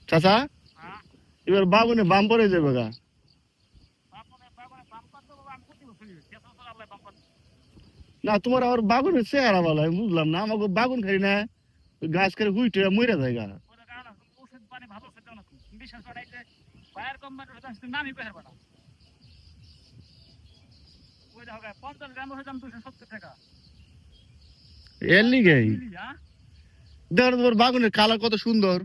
চাচা এবার বাগুনে বাম পরে যাবে গা। না তোমার আবার বাগুনের চেহারা ভালো আমি বুঝলাম না, আমাকে বাগুন খাই না গাছ করে হুইটে মরে যায় গা। এর লিগেই দেখো তোমার বাগুনের কালার কত সুন্দর।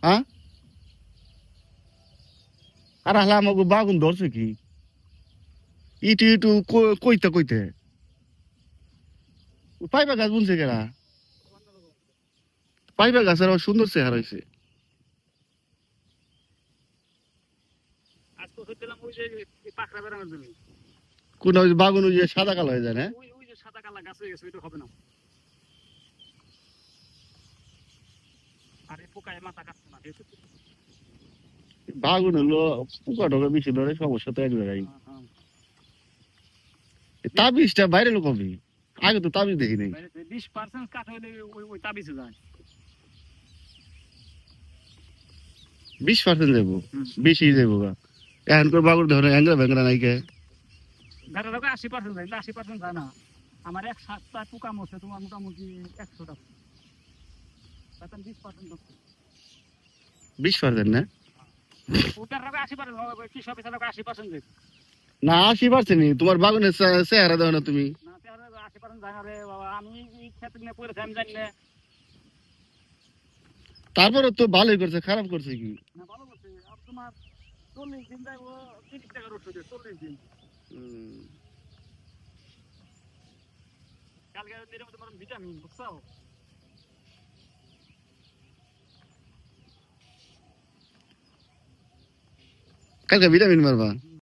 হ্যাঁ আর হালা আমাকে বাগুন ধরছে কি ইটু ইটু কইতে কইতে পাইবা গাছ বুনছে কেনা, পাইবা গাছের আবার সুন্দর চেহারা হয়েছে। কোন ওই বাগুন ওই যে সাদা কালো হয়ে যায় না? বাগুন হলো পোকা টোকা বেশি ধরে, সমস্যা তো এক জায়গায়। তাবিজটা বাইরে লোক হবে, আগে তো তাবিজ দেখি নাই। 20% কাট হইলে ওই তাবিজে যায়। 20% যাবো, বেশি যাবো গা। এখন করে বাগুন ধরে অ্যাংরা ভ্যাংরা নাই কে? দেখা যাবে 80% যায়, 80% যায় না। আমার এক সপ্তাহ পোকা মরছে তোমার মোটামুটি 100 টাকা। তখন 20% 20% না? ওটার রোগে 80% কি সব এছাড়া 80% যায় না 80% নি, তোমার বাগুনের চেহারা দাও না তুমি। না, 80% যায় না রে বাবা। আমি এই ক্ষেত্রে নিয়ে পড়েছি আমি জানি না। তারপরে তো ভালোই করছে, খারাপ করছে কি? না ভালো করছে। আর তোমার 40 দিন যাইব 30 টাকার ওষুধ 40 দিন। কালকে দিনের মধ্যে বরং ভিটামিন বুঝছো। কালকে ভিটামিন মারবা?